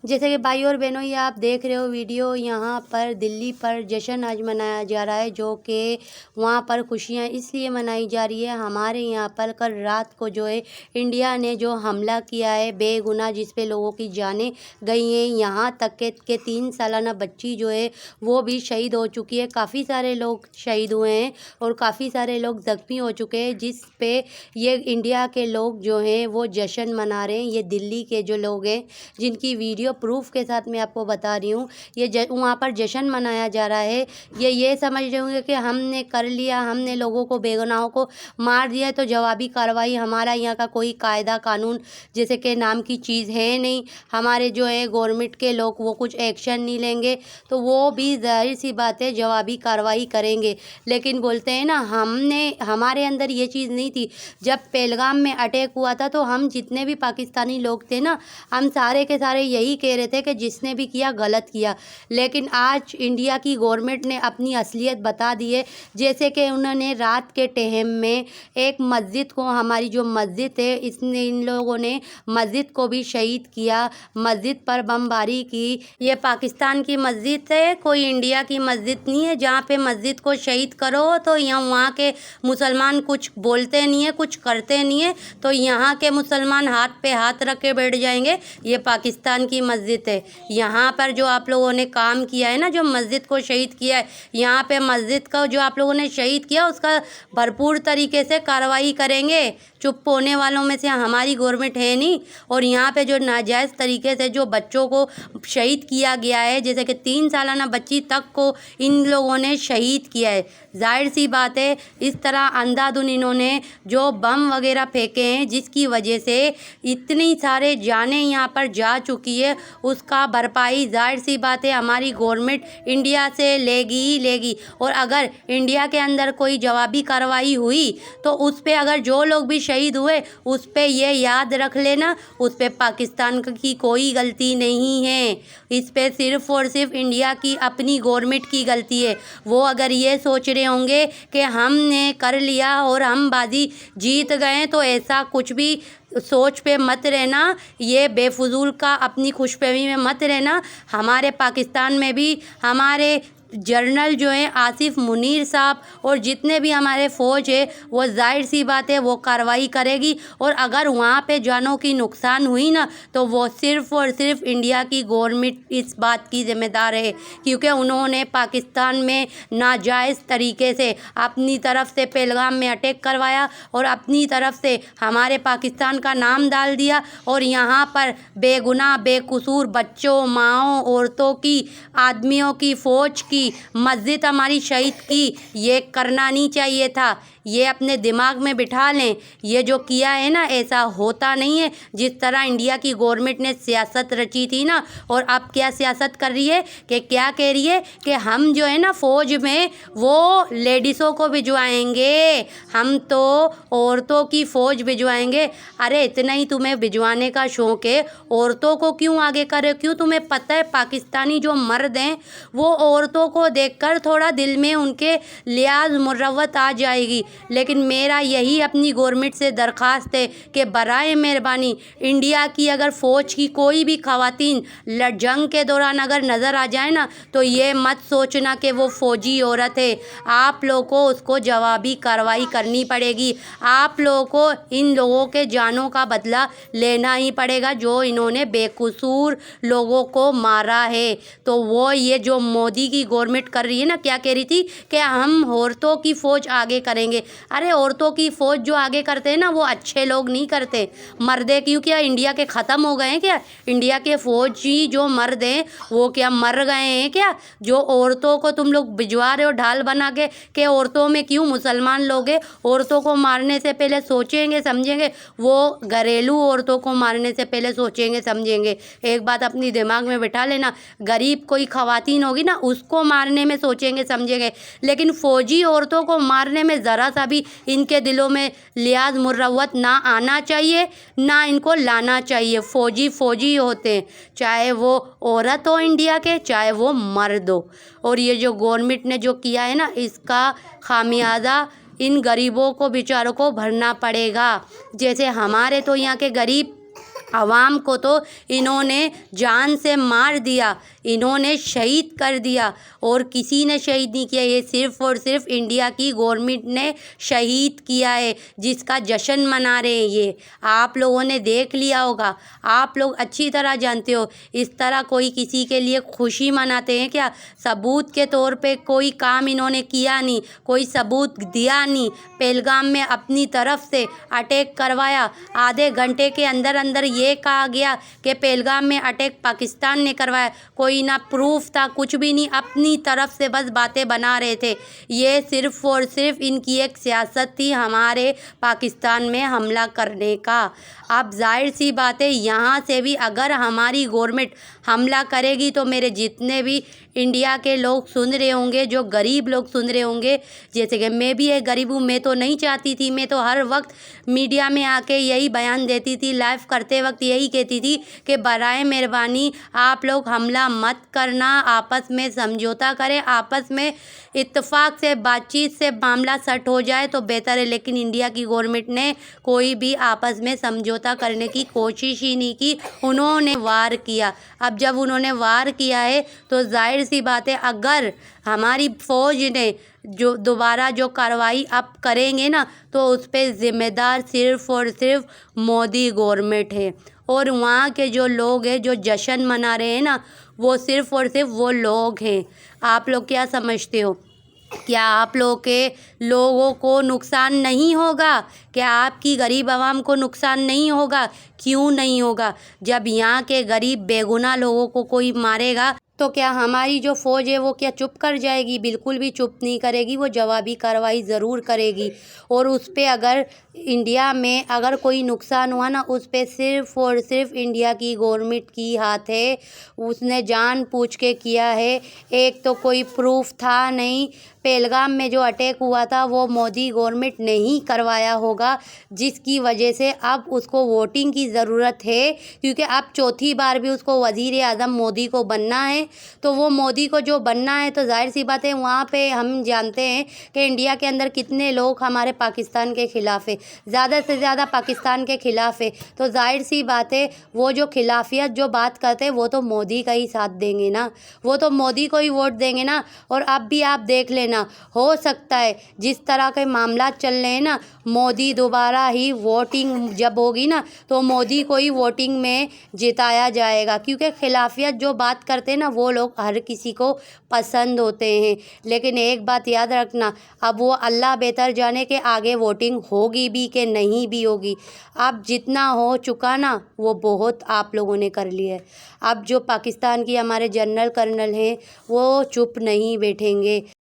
जैसे कि भाइयों और बहनों, ये आप देख रहे हो वीडियो, यहाँ पर दिल्ली पर जश्न आज मनाया जा रहा है, जो कि वहाँ पर खुशियाँ इसलिए मनाई जा रही है। हमारे यहाँ पर कल रात को जो है इंडिया ने जो हमला किया है बेगुनाह, जिस पे लोगों की जानें गई हैं, यहाँ तक के 3 सालाना बच्ची जो है वो भी शहीद हो चुकी है। काफ़ी सारे लोग शहीद हुए हैं और काफ़ी सारे लोग ज़ख्मी हो चुके हैं, जिस पे ये इंडिया के लोग जो हैं वो जश्न मना रहे हैं। ये दिल्ली के जो लोग हैं, जिनकी वीडियो प्रूफ के साथ मैं आपको बता रही हूँ, ये वहाँ पर जश्न मनाया जा रहा है। ये समझ रहे होंगे कि हमने कर लिया, हमने लोगों को बेगुनाहों को मार दिया तो जवाबी कार्रवाई। हमारा यहाँ का कोई कायदा कानून जैसे कि नाम की चीज़ है नहीं। हमारे जो है गवर्नमेंट के लोग वो कुछ एक्शन नहीं लेंगे, तो वो भी ज़ाहिर सी बात है जवाबी कार्रवाई करेंगे। लेकिन बोलते हैं ना, हमारे अंदर ये चीज़ नहीं थी। जब पहलगाम में अटैक हुआ था तो हम जितने भी पाकिस्तानी लोग थे ना, हम सारे के सारे यही कह रहे थे कि जिसने भी किया गलत किया। लेकिन आज इंडिया की गवर्नमेंट ने अपनी असलियत बता दी है। जैसे कि उन्होंने रात के टाइम में एक मस्जिद को, हमारी जो मस्जिद है, इन लोगों ने मस्जिद को भी शहीद किया, मस्जिद पर बमबारी की। ये पाकिस्तान की मस्जिद है, कोई इंडिया की मस्जिद नहीं है। जहाँ पे मस्जिद को शहीद करो तो यहाँ वहाँ के मुसलमान कुछ बोलते नहीं है, कुछ करते नहीं है, तो यहाँ के मुसलमान हाथ पे हाथ रख के बैठ जाएंगे। ये पाकिस्तान की मस्जिद है। यहाँ पर जो आप लोगों ने काम किया है ना, जो मस्जिद को शहीद किया है, यहाँ पे मस्जिद का जो आप लोगों ने शहीद किया उसका भरपूर तरीके से कार्रवाई करेंगे। चुप होने वालों में से हमारी गवर्नमेंट है नहीं। और यहाँ पे जो नाजायज़ तरीके से जो बच्चों को शहीद किया गया है, जैसे कि 3 सालाना बच्ची तक को इन लोगों ने शहीद किया है। जाहिर सी बात है, इस तरह अंधाधुन इन्होंने जो बम वगैरह फेंके हैं, जिसकी वजह से इतनी सारे जानें यहाँ पर जा चुकी है, उसका भरपाई जाहिर सी बात है हमारी गवर्नमेंट इंडिया से लेगी ही लेगी। और अगर इंडिया के अंदर कोई जवाबी कार्रवाई हुई तो उस पर अगर जो लोग भी शहीद हुए, उस पर ये याद रख लेना, उस पर पाकिस्तान की कोई गलती नहीं है। इस पे सिर्फ़ और सिर्फ इंडिया की अपनी गवर्नमेंट की गलती है। वो अगर ये सोच रहे होंगे कि हमने कर लिया और हम बाजी जीत गए, तो ऐसा कुछ भी सोच पे मत रहना। ये बेफजूल का अपनी खुशफहमी में मत रहना। हमारे पाकिस्तान में भी हमारे जनरल जो हैं आसिफ मुनीर साहब और जितने भी हमारे फ़ौज है, वो जाहिर सी बात है वो कार्रवाई करेगी। और अगर वहाँ पे जानों की नुकसान हुई ना, तो वो सिर्फ़ और सिर्फ इंडिया की गवर्नमेंट इस बात की ज़िम्मेदार है, क्योंकि उन्होंने पाकिस्तान में नाजायज़ तरीके से अपनी तरफ से पहलगाम में अटैक करवाया और अपनी तरफ से हमारे पाकिस्तान का नाम डाल दिया। और यहाँ पर बेगुनाह बेकसूर बच्चों, माँओं, औरतों की, आदमियों की, फ़ौज की, मस्जिद हमारी शहीद की, ये करना नहीं चाहिए था। ये अपने दिमाग में बिठा लें, ये जो किया है ना, ऐसा होता नहीं है। जिस तरह इंडिया की गवर्नमेंट ने सियासत रची थी ना, और अब क्या सियासत कर रही है कि क्या कह रही है कि हम जो है ना फ़ौज में वो लेडीज़ों को भिजवाएंगे, हम तो औरतों की फ़ौज भिजवाएंगे। अरे इतना ही तुम्हें भिजवाने का शौक़ है, औरतों को क्यों आगे करे? क्यों? तुम्हें पता है पाकिस्तानी जो मर्द हैं वो औरतों को देखकर थोड़ा दिल में उनके लिहाज मुरव्वत आ जाएगी। लेकिन मेरा यही अपनी गवर्नमेंट से दरख्वास्त है कि बराए मेहरबानी इंडिया की अगर फ़ौज की कोई भी ख़वातीन जंग के दौरान अगर नज़र आ जाए ना, तो ये मत सोचना कि वो फ़ौजी औरत है। आप लोगों को उसको जवाबी कार्रवाई करनी पड़ेगी। आप लोगों को इन लोगों के जानों का बदला लेना ही पड़ेगा, जो इन्होंने बेकसूर लोगों को मारा है। तो वो ये जो मोदी की गवर्नमेंट कर रही है ना, क्या कह रही थी कि हम औरतों की फ़ौज आगे करेंगे। अरे औरतों की फ़ौज जो आगे करते हैं ना, वो अच्छे लोग नहीं करते। मर्दे क्यों, क्या इंडिया के ख़त्म हो गए हैं क्या? इंडिया के फ़ौजी जो मर्द हैं वो क्या मर गए हैं क्या? जो औरतों को तुम लोग भिजवा रहे हो ढाल बना के औरतों में क्यों मुसलमान लोग हैं? औरतों को मारने से पहले सोचेंगे समझेंगे? वो घरेलू औरतों को मारने से पहले सोचेंगे समझेंगे? एक बात अपनी दिमाग में बिठा लेना, गरीब कोई ख़वातीन होगी ना, उसको मारने में सोचेंगे समझेंगे, लेकिन फ़ौजी औरतों को मारने में ज़रा सा भी इनके दिलों में लिहाज मुरव्वत ना आना चाहिए, ना इनको लाना चाहिए। फ़ौजी फ़ौजी होते हैं, चाहे वो औरत हो इंडिया के, चाहे वो मर्द हो। और ये जो गवर्नमेंट ने जो किया है ना, इसका खामियाजा इन गरीबों को बेचारों को भरना पड़ेगा। जैसे हमारे तो यहाँ के गरीब عوام کو تو انہوں نے جان سے مار دیا، انہوں نے شہید کر دیا، اور کسی نے شہید نہیں کیا، یہ صرف اور صرف انڈیا کی گورنمنٹ نے شہید کیا ہے، جس کا جشن منا رہے ہیں۔ یہ آپ لوگوں نے دیکھ لیا ہوگا، آپ لوگ اچھی طرح جانتے ہو، اس طرح کوئی کسی کے لیے خوشی مناتے ہیں کیا؟ ثبوت کے طور پہ کوئی کام انہوں نے کیا نہیں، کوئی ثبوت دیا نہیں۔ پہلگام میں اپنی طرف سے اٹیک کروایا، آدھے گھنٹے کے اندر اندر یہ کہا گیا کہ پہلگام میں اٹیک پاکستان نے کروایا، کوئی نہ پروف تھا، کچھ بھی نہیں، اپنی طرف سے بس باتیں بنا رہے تھے۔ یہ صرف اور صرف ان کی ایک سیاست تھی ہمارے پاکستان میں حملہ کرنے کا۔ اب ظاہر سی بات ہے، یہاں سے بھی اگر ہماری گورنمنٹ حملہ کرے گی تو میرے جتنے بھی انڈیا کے لوگ سن رہے ہوں گے، جو غریب لوگ سن رہے ہوں گے، جیسے کہ میں بھی ایک غریب ہوں، میں تو نہیں چاہتی تھی، میں تو ہر وقت میڈیا میں آ کے یہی بیان دیتی تھی، لائیو کرتے وقت یہی کہتی تھی کہ برائے مہربانی آپ لوگ حملہ مت کرنا، آپس میں سمجھوتا کریں، آپس میں اتفاق سے بات چیت سے معاملہ سیٹ ہو جائے تو بہتر ہے۔ لیکن انڈیا کی گورنمنٹ نے کوئی بھی آپس میں سمجھوتا کرنے کی کوشش ہی نہیں کی، انہوں نے وار کیا۔ اب جب انہوں نے وار کیا ہے تو ظاہر سی بات ہے، اگر ہماری فوج نے جو دوبارہ جو کارروائی اب کریں گے نا تو اس پہ ذمہ دار صرف اور صرف مودی گورنمنٹ ہے، اور وہاں کے جو لوگ ہیں جو جشن منا رہے ہیں نا، وہ صرف اور صرف وہ لوگ ہیں۔ آپ لوگ کیا سمجھتے ہو؟ کیا آپ لوگوں کو نقصان نہیں ہوگا؟ کیا آپ کی غریب عوام کو نقصان نہیں ہوگا؟ کیوں نہیں ہوگا؟ جب یہاں کے غریب بے گناہ لوگوں کو کوئی مارے گا تو کیا ہماری جو فوج ہے وہ کیا چپ کر جائے گی؟ بالکل بھی چپ نہیں کرے گی، وہ جوابی کارروائی ضرور کرے گی۔ اور اس پہ اگر انڈیا میں اگر کوئی نقصان ہوا نا، اس پہ صرف اور صرف انڈیا کی گورنمنٹ کی ہاتھ ہے، اس نے جان بوجھ کے کیا ہے۔ ایک تو کوئی پروف تھا نہیں، پہلگام میں جو اٹیک ہوا تھا وہ مودی گورنمنٹ نے ہی کروایا ہوگا، جس کی وجہ سے اب اس کو ووٹنگ کی ضرورت ہے، کیونکہ اب چوتھی بار بھی اس کو وزیر اعظم مودی کو بننا ہے۔ تو وہ مودی کو جو بننا ہے تو ظاہر سی بات ہے، وہاں پہ ہم جانتے ہیں کہ انڈیا کے اندر کتنے لوگ ہمارے پاکستان کے خلاف ہے، زیادہ سے زیادہ پاکستان کے خلاف ہے۔ تو ظاہر سی بات ہے، وہ جو خلافیت جو بات کرتے ہیں وہ تو مودی کا ہی ساتھ دیں گے نا، وہ تو مودی کو ہی ووٹ دیں گے نا۔ اور اب بھی آپ دیکھ لینا، ہو سکتا ہے جس طرح کے معاملات چل رہے ہیں نا، مودی دوبارہ ہی ووٹنگ جب ہوگی نا تو مودی کو ہی ووٹنگ میں جتایا جائے گا، کیونکہ خلافیت جو بات کرتے ہیں نا وہ لوگ ہر کسی کو پسند ہوتے ہیں۔ لیکن ایک بات یاد رکھنا، اب وہ اللہ بہتر جانے کہ آگے ووٹنگ ہوگی بھی کہ نہیں بھی ہوگی۔ اب جتنا ہو چکا نا وہ بہت آپ لوگوں نے کر لیا ہے۔ اب جو پاکستان کی ہمارے جنرل کرنل ہیں وہ چپ نہیں بیٹھیں گے۔